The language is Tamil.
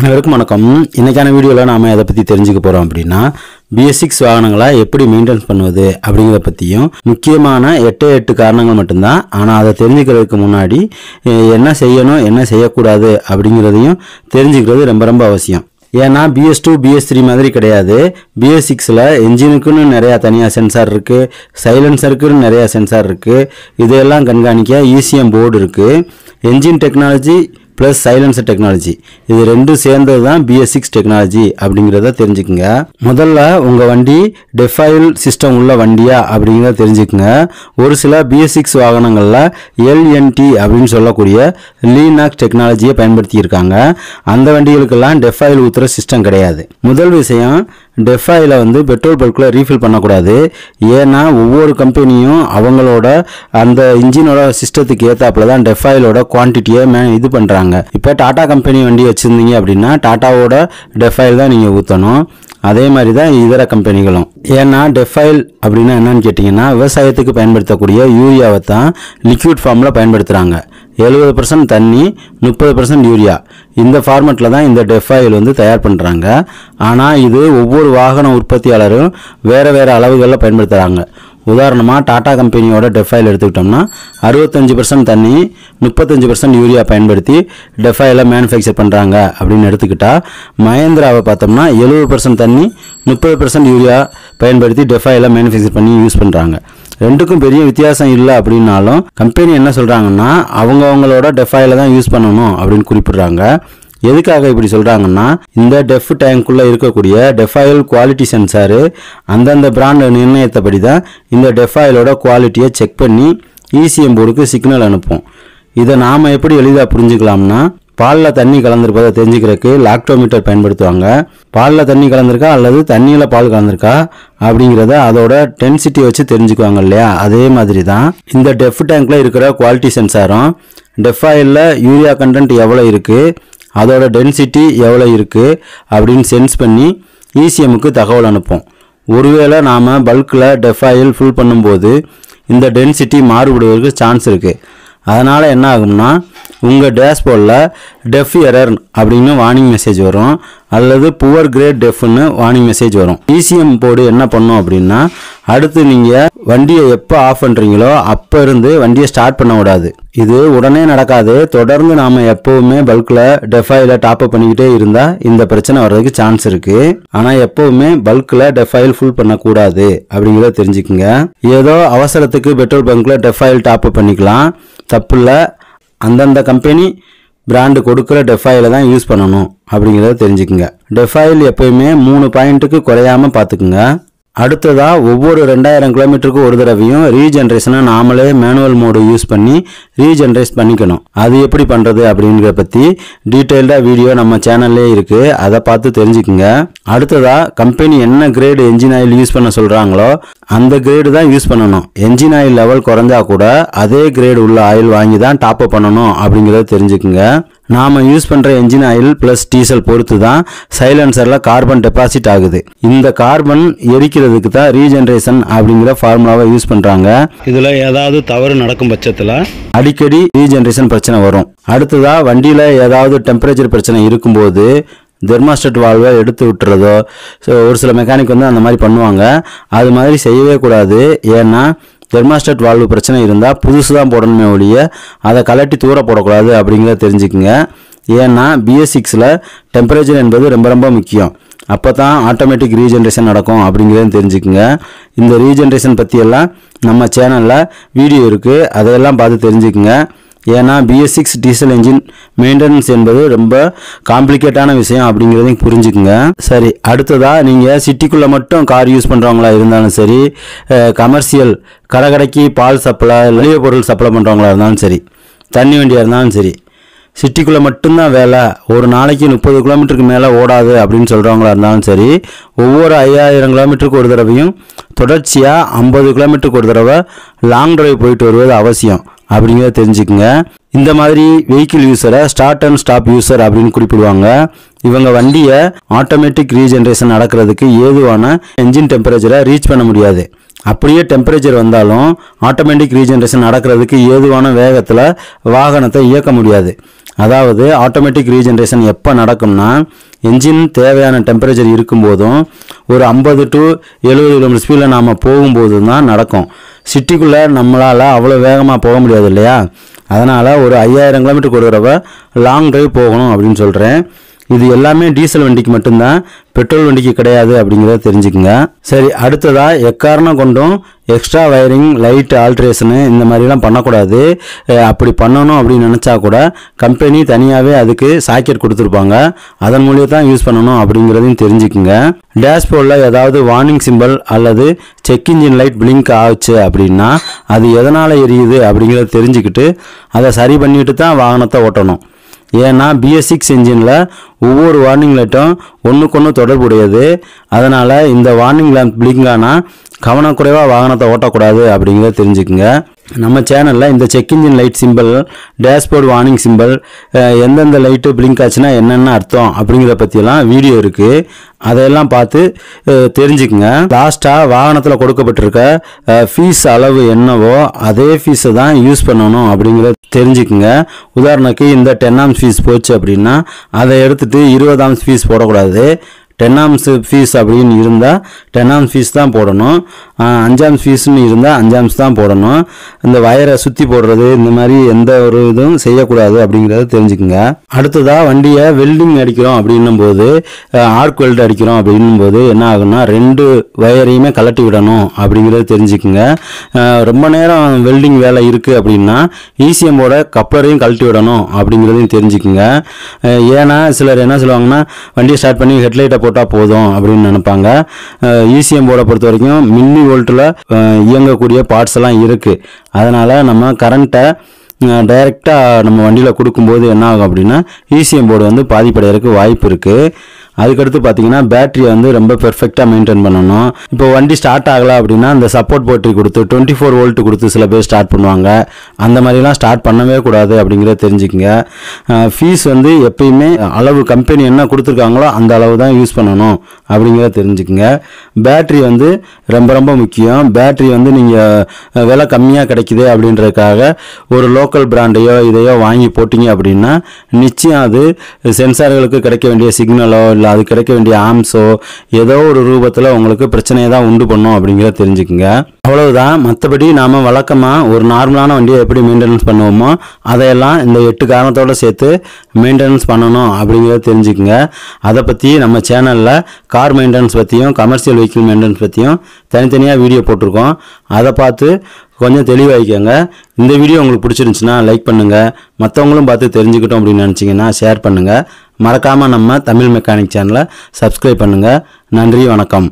அனைவருக்கும் வணக்கம். இன்னைக்கான வீடியோவில் நாம் எதை பற்றி தெரிஞ்சுக்க போகிறோம் அப்படின்னா BS6 வாகனங்களை எப்படி மெயின்டைன் பண்ணுவது அப்படிங்கிறத பற்றியும் முக்கியமான 8 காரணங்கள் மட்டும்தான். ஆனால் அதை தெரிஞ்சுக்கிறதுக்கு முன்னாடி என்ன செய்யணும் என்ன செய்யக்கூடாது அப்படிங்கிறதையும் தெரிஞ்சுக்கிறது ரொம்ப ரொம்ப அவசியம். ஏன்னா BS2 BS3 மாதிரி கிடையாது. BS6ல் என்ஜினுக்குன்னு நிறையா தனியாக சென்சார் இருக்குது, சைலன்சருக்குன்னு நிறையா சென்சார் இருக்குது. இதையெல்லாம் கண்காணிக்க ECM போர்டு இருக்குது. Engine technology plus silencer technology இது ரெண்டும் சேர்ந்தது தான் BS6 டெக்னாலஜி அப்படிங்கிறத தெரிஞ்சுக்குங்க. முதல்ல உங்கள் வண்டி டெஃபாயில் சிஸ்டம் உள்ள வண்டியா அப்படிங்கிறத தெரிஞ்சுக்குங்க. ஒரு சில BS6 வாகனங்களில் LNT அப்படின்னு சொல்லக்கூடிய லீனாக்ஸ் டெக்னாலஜியை பயன்படுத்தியிருக்காங்க. அந்த வண்டிகளுக்கெல்லாம் டெஃபாயில் ஊற்றுற சிஸ்டம் கிடையாது. முதல் விஷயம், டெஃபாயில் பெட்ரோல் பல்கில் ரீஃபில் பண்ணக்கூடாது. ஏன்னா ஒவ்வொரு கம்பெனியும் அவங்களோட அந்த இன்ஜினோட சிஸ்டத்துக்கு ஏற்றாப்புல தான் டெஃபாயிலோட குவான்டிட்டியை இது பண்ணுறாங்க. இப்போ டாடா கம்பெனி வண்டி வச்சுருந்தீங்க அப்படின்னா டாட்டாவோட டெஃபாயில் தான் நீங்கள் ஊற்றணும். அதே மாதிரி தான் இதர கம்பெனிகளும். ஏன்னா டெஃபாயில் அப்படின்னா என்னன்னு கேட்டிங்கன்னா விவசாயத்துக்கு பயன்படுத்தக்கூடிய யூரியாவை தான் லிக்விட் ஃபார்மில் பயன்படுத்துகிறாங்க. 70% தண்ணி 30% யூரியா இந்த ஃபார்மெட்டில் தான் இந்த டெஃபாயில் தயார் பண்ணுறாங்க. ஆனால் இது ஒவ்வொரு வாகன உற்பத்தியாளரும் வேறு வேறு அளவுகளில் பயன்படுத்துகிறாங்க. உதாரணமாக டாடா கம்பெனியோட டெஃபாயில் எடுத்துக்கிட்டோம்னா 65% தண்ணி 35% யூரியா பயன்படுத்தி டெஃபாயில் மேனுஃபேக்சர் பண்ணுறாங்க அப்படின்னு எடுத்துக்கிட்டால், மஹேந்திராவை பார்த்தோம்னா 70% தண்ணி 30% யூரியா பயன்படுத்தி டெஃபாயில் மேனுஃபேக்சர் பண்ணி யூஸ் பண்ணுறாங்க. ரெண்டுக்கும் பெரிய வித்தியாசம் இல்லை அப்படின்னாலும் கம்பெனி என்ன சொல்கிறாங்கன்னா அவங்களோட டெஃபாயில் தான் யூஸ் பண்ணணும் அப்படின்னு குறிப்பிட்றாங்க. எதுக்காக இப்படி சொல்கிறாங்கன்னா, இந்த டெஃப் டேங்க்குள்ளே இருக்கக்கூடிய டெஃபாயில் குவாலிட்டி சென்சாரு அந்தந்த பிராண்ட் நிர்ணயத்தபடி தான் இந்த டெஃபாயிலோட குவாலிட்டியை செக் பண்ணி ECM போர்டுக்கு சிக்னல் அனுப்பும். இதை நாம் எப்படி எளிதாக புரிஞ்சுக்கலாம்னா, பாலில் தண்ணி கலந்துருப்பதை தெரிஞ்சுக்கிறதுக்கு லாக்டோமீட்டர் பயன்படுத்துவாங்க. பாலில் தண்ணி கலந்துருக்கா அல்லது தண்ணியில் பால் கலந்துருக்கா அப்படிங்கிறத அதோட டென்சிட்டி வச்சு தெரிஞ்சுக்குவாங்க இல்லையா. அதே மாதிரி தான் இந்த டெஃப் டேங்க்கில் இருக்கிற குவாலிட்டி சென்சாரும் டெஃபாயிலில் யூரியா கண்டென்ட் எவ்வளோ இருக்குது, அதோட டென்சிட்டி எவ்வளோ இருக்குது அப்படின்னு சென்ஸ் பண்ணி ECMக்கு தகவல் அனுப்போம். ஒருவேளை நாம் பல்கில் டெஃபாயில் ஃபுல் பண்ணும்போது இந்த டென்சிட்டி மாறுபடுவதற்கு சான்ஸ் இருக்குது. அதனால் என்ன ஆகும்னா உங்கள் டேஷ்போர்டில் டெஃப் எரர் அப்படின்னு வார்னிங் மெசேஜ் வரும், அல்லது புவர் கிரேட் டெஃப்னு வார்னிங் மெசேஜ் வரும். ECM போர்டு என்ன பண்ணும் அப்படின்னா, அடுத்து நீங்கள் வண்டியை எப்போ ஆஃப் பண்ணுறீங்களோ அப்போ இருந்து வண்டியை ஸ்டார்ட் பண்ண விடாது. இது உடனே நடக்காது. தொடர்ந்து நாம் எப்போவுமே பல்கில் டெஃபாயில் டாப்அப் பண்ணிக்கிட்டே இருந்தால் இந்த பிரச்சனை வர்றதுக்கு சான்ஸ் இருக்குது. ஆனால் எப்போவுமே பல்கில் டெஃபாயில் ஃபுல் பண்ணக்கூடாது அப்படிங்கிறத தெரிஞ்சுக்குங்க. ஏதோ அவசரத்துக்கு பெட்ரோல் பங்க்கில் டெஃபாயில் டாப்அப் பண்ணிக்கலாம், தப்பு இல்லை. அந்தந்த கம்பெனி பிராண்டு கொடுக்குற டெஃபாயில தான் யூஸ் பண்ணணும் அப்படிங்கிறத தெரிஞ்சுக்குங்க. டெஃபாயில் எப்போயுமே 3 பாயிண்ட்டுக்கு குறையாமல் பார்த்துக்குங்க. அடுத்ததாக ஒவ்வொரு 2000 கிலோமீட்டருக்கு ஒரு தடவையும் ரீஜென்ரேஷனை நாமளே மேனுவல் மோடு யூஸ் பண்ணி ரீஜென்ரேட் பண்ணிக்கணும். அது எப்படி பண்ணுறது அப்படிங்கிறத பற்றி டீட்டெயில்டாக வீடியோ நம்ம சேனல்லே இருக்குது, அதை பார்த்து தெரிஞ்சுக்குங்க. அடுத்ததாக கம்பெனி என்ன கிரேடு என்ஜின் ஆயில் யூஸ் பண்ண சொல்கிறாங்களோ அந்த கிரேடு தான் யூஸ் பண்ணணும். என்ஜின் ஆயில் லெவல் குறைஞ்சா கூட அதே கிரேடு உள்ள ஆயில் வாங்கி தான் டாப்அப் பண்ணணும் அப்படிங்கிறத தெரிஞ்சுக்குங்க. நாம் யூஸ் பண்ணுற என்ஜின் ஆயில் ப்ளஸ் டீசல் பொறுத்து தான் சைலன்சரில் கார்பன் டெபாசிட் ஆகுது. இந்த கார்பன் எரிக்கிறதுக்கு தான் ரீஜென்ரேஷன் அப்படிங்கிற ஃபார்முலாவை யூஸ் பண்ணுறாங்க. இதில் ஏதாவது தவறு நடக்கும் பட்சத்தில் அடிக்கடி ரீஜென்ரேஷன் பிரச்சனை வரும். அடுத்ததாக வண்டியில் ஏதாவது டெம்பரேச்சர் பிரச்சனை இருக்கும்போது தெர்மாஸ்டேட் வால்வை எடுத்து விட்டுறதோ ஒரு சில மெக்கானிக் அந்த மாதிரி பண்ணுவாங்க. அது மாதிரி செய்யவே கூடாது. ஏன்னா தெர்மாஸ்டேட் வால்வு பிரச்சனை இருந்தால் புதுசு தான் போடணுமே ஒழிய அதை கலட்டி தூர போடக்கூடாது அப்படிங்கிறத தெரிஞ்சுக்குங்க. ஏன்னா BS6ல் டெம்பரேச்சர் என்பது ரொம்ப ரொம்ப முக்கியம். அப்போ தான் ஆட்டோமேட்டிக் ரீஜென்ரேஷன் நடக்கும் அப்படிங்கிறத தெரிஞ்சுக்குங்க. இந்த ரீஜென்ரேஷன் பற்றியெல்லாம் நம்ம சேனலில் வீடியோ இருக்குது, அதையெல்லாம் பார்த்து தெரிஞ்சுக்குங்க. ஏன்னா BS6 டீசல் என்ஜின் மெயின்டெனன்ஸ் என்பது ரொம்ப காம்ப்ளிகேட்டான விஷயம் அப்படிங்கிறதையும் புரிஞ்சுக்குங்க. சரி, அடுத்ததாக நீங்கள் சிட்டிக்குள்ளே மட்டும் கார் யூஸ் பண்ணுறவங்களா இருந்தாலும் சரி, கமர்ஷியல் கடைக்கு பால் சப்ளை மளிகை பொருள் சப்ளை பண்ணுறவங்களா இருந்தாலும் சரி, தண்ணி வண்டியாக இருந்தாலும் சரி, சிட்டிக்குள்ளே மட்டும்தான் வேலை, ஒரு நாளைக்கு 30 கிலோமீட்டருக்கு மேலே ஓடாது அப்படின்னு சொல்கிறவங்களா இருந்தாலும் சரி, ஒவ்வொரு 5000 கிலோமீட்டருக்கு ஒரு தடவையும் தொடர்ச்சியாக 50 கிலோமீட்டருக்கு ஒரு தடவை லாங் டிரைவ் போயிட்டு வருவது அவசியம் அப்படிங்கிறத தெரிஞ்சுக்குங்க. இந்த மாதிரி வெஹிக்கிள் யூஸரை ஸ்டார்ட் அண்ட் ஸ்டாப் யூஸர் அப்படின்னு குறிப்பிடுவாங்க. இவங்க வண்டியை ஆட்டோமேட்டிக் ரீஜென்ரேஷன் நடக்கிறதுக்கு ஏதுவான என்ஜின் டெம்பரேச்சரை ரீச் பண்ண முடியாது. அப்படியே டெம்பரேச்சர் வந்தாலும் ஆட்டோமேட்டிக் ரீஜெனரேஷன் நடக்கிறதுக்கு ஏதுவான வேகத்தில் வாகனத்தை இயக்க முடியாது. அதாவது ஆட்டோமேட்டிக் ரீஜெனரேஷன் எப்போ நடக்கும்னா என்ஜின் தேவையான டெம்பரேச்சர் இருக்கும்போதும் ஒரு 50 to 70 km ஸ்பீடில் நாம் போகும்போது தான் நடக்கும். சிட்டிக்குள்ளே நம்மளால் அவ்வளோ வேகமாக போக முடியாது இல்லையா? அதனால் ஒரு 5000 கிலோமீட்டருக்கு ஒரு தடவை லாங் டிரைவ் போகணும் அப்படின்னு சொல்கிறேன். இது எல்லாமே டீசல் வண்டிக்கு மட்டும்தான், பெட்ரோல் வண்டிக்கு கிடையாது அப்படிங்கிறத தெரிஞ்சுக்குங்க. சரி, அடுத்ததாக எக்காரணம் கொண்டும் எக்ஸ்ட்ரா வயரிங், லைட் ஆல்ட்ரேஷனு இந்த மாதிரிலாம் பண்ணக்கூடாது. அப்படி பண்ணணும் அப்படின்னு நினச்சா கூட கம்பெனி தனியாகவே அதுக்கு சாக்கெட் கொடுத்துருப்பாங்க, அதன் மூலியம் தான் யூஸ் பண்ணணும் அப்படிங்கிறதையும் தெரிஞ்சுக்குங்க. டேஷ்போர்டில் ஏதாவது வார்னிங் சிம்பிள் அல்லது செக் இன்ஜின் லைட் பிளிங்க் ஆச்சு அப்படின்னா அது எதனால் எரியுது அப்படிங்கிறத தெரிஞ்சுக்கிட்டு அதை சரி பண்ணிட்டு தான் வாகனத்தை ஓட்டணும். ஏன்னா BS6 என்ஜினில் ஒவ்வொரு வார்னிங் லைட்டும் ஒன்றுக்கொன்று தொடர்புடையது. அதனால் இந்த வார்னிங் லேம்ப் பிளிங்க் ஆனால் கவனக்குறைவாக வாகனத்தை ஓட்டக்கூடாது அப்படிங்கிறத தெரிஞ்சுக்குங்க. நம்ம சேனலில் இந்த check engine light simple, dashboard warning simple, எந்தெந்த லைட்டு பிளிங்க் ஆச்சுன்னா என்னென்ன அர்த்தம் அப்படிங்கிற பற்றியெல்லாம் வீடியோ இருக்குது. அதையெல்லாம் பார்த்து தெரிஞ்சுக்குங்க. லாஸ்ட்டாக வாகனத்தில் கொடுக்கப்பட்டிருக்க ஃபீஸ் அளவு என்னவோ அதே ஃபீஸை தான் யூஸ் பண்ணணும் அப்படிங்கிறத தெரிஞ்சுக்குங்க. உதாரணத்துக்கு இந்த 10 ஆம்ஸ் ஃபீஸ் போச்சு அப்படின்னா அதை எடுத்துகிட்டு 20 ஆம்ஸ் ஃபீஸ் போடக்கூடாது. 10 ஆம்ஸ் ஃபீஸ் அப்படின்னு இருந்தால் 10 ஆம்ஸ் ஃபீஸ் தான் போடணும். 5 ஆம்ஸ் ஃபீஸ்னு இருந்தால் 5 ஆம்ஸ் தான் போடணும். இந்த வயரை சுற்றி போடுறது இந்த மாதிரி எந்த ஒரு இதுவும் செய்யக்கூடாது அப்படிங்கிறத தெரிஞ்சுக்குங்க. அடுத்ததாக வண்டியை வெல்டிங் அடிக்கிறோம் அப்படின்னும் போது, ஆர்க் வெல்டு அடிக்கிறோம் அப்படின்னும் போது என்ன ஆகுன்னா 2 வயரையுமே கலட்டி விடணும் அப்படிங்கிறத தெரிஞ்சுக்குங்க. ரொம்ப நேரம் வெல்டிங் வேலை இருக்குது அப்படின்னா ECMோட கப்ளரையும் கழட்டி விடணும் அப்படிங்கிறதையும் தெரிஞ்சுக்குங்க. ஏன்னா சிலர் என்ன சொல்லுவாங்கன்னா வண்டியை ஸ்டார்ட் பண்ணி ஹெட்லைட்டை போட்டால் போதும் அப்படின்னு நினைப்பாங்க. ECM போர்டை பொறுத்த வரைக்கும் மில்லி வோல்ட்டில் இயங்கக்கூடிய பார்ட்ஸ் எல்லாம் இருக்குது. அதனால் நம்ம கரண்ட்டை டைரெக்டாக நம்ம வண்டியில் கொடுக்கும்போது என்ன ஆகும் அப்படின்னா ECM போர்டு வந்து பாதிப்படைகிறதுக்கு வாய்ப்பு இருக்குது. அதுக்கடுத்து பார்த்தீங்கன்னா பேட்டரியை வந்து ரொம்ப பெர்ஃபெக்டாக மெயின்டைன் பண்ணணும். இப்போ வண்டி ஸ்டார்ட் ஆகலை அப்படின்னா அந்த சப்போர்ட் பேட்டரி கொடுத்து 24 வோல்ட் கொடுத்து சில பேர் ஸ்டார்ட் பண்ணுவாங்க. அந்த மாதிரிலாம் ஸ்டார்ட் பண்ணவே கூடாது அப்படிங்கிறத தெரிஞ்சுக்கங்க. ஃபீஸ் வந்து எப்பயுமே அளவு கம்பெனி என்ன கொடுத்துருக்காங்களோ அந்த அளவு தான் யூஸ் பண்ணணும் அப்படிங்கிறத தெரிஞ்சுக்கங்க. பேட்டரி வந்து ரொம்ப ரொம்ப முக்கியம். பேட்டரி வந்து நீங்கள் விலை கம்மியாக கிடைக்குது அப்படின்றதுக்காக ஒரு லோக்கல் பிராண்டையோ இதையோ வாங்கி போட்டிங்க அப்படின்னா நிச்சயம் அது சென்சார்களுக்கு கிடைக்க வேண்டிய சிக்னலோ இல்லை அது கிடைக்க வேண்டிய ஆம்ஸோ ஏதோ ஒரு ரூபத்தில் உங்களுக்கு பிரச்சனையை தான் உண்டு பண்ணும் அப்படிங்கிறத தெரிஞ்சுக்குங்க. அவ்வளவுதான். மற்றபடி நாம் வழக்கமாக ஒரு நார்மலான வண்டியை எப்படி மெயின்டெனன்ஸ் பண்ணுவோமோ அதையெல்லாம் இந்த 8 காரணத்தோடு சேர்த்து மெயின்டெனன்ஸ் பண்ணணும் அப்படிங்கிறத தெரிஞ்சுக்குங்க. அதை பற்றி நம்ம சேனலில் கார் மெயின்டெனன்ஸ் பற்றியும் கமர்ஷியல் வெஹிக்கிள் மெயின்டெனன்ஸ் பற்றியும் தனித்தனியாக வீடியோ போட்டிருக்கோம். அதை பார்த்து கொஞ்சம் தெளிவாகிக்கோங்க. இந்த வீடியோ உங்களுக்கு பிடிச்சிருந்துச்சுன்னா லைக் பண்ணுங்கள். மற்றவங்களும் பார்த்து தெரிஞ்சுக்கிட்டோம் அப்படின்னு நினச்சிங்கன்னா ஷேர் பண்ணுங்கள். மறக்காமல் நம்ம தமிழ் மெக்கானிக் சேனலை சப்ஸ்கிரைப் பண்ணுங்கள். நன்றி, வணக்கம்.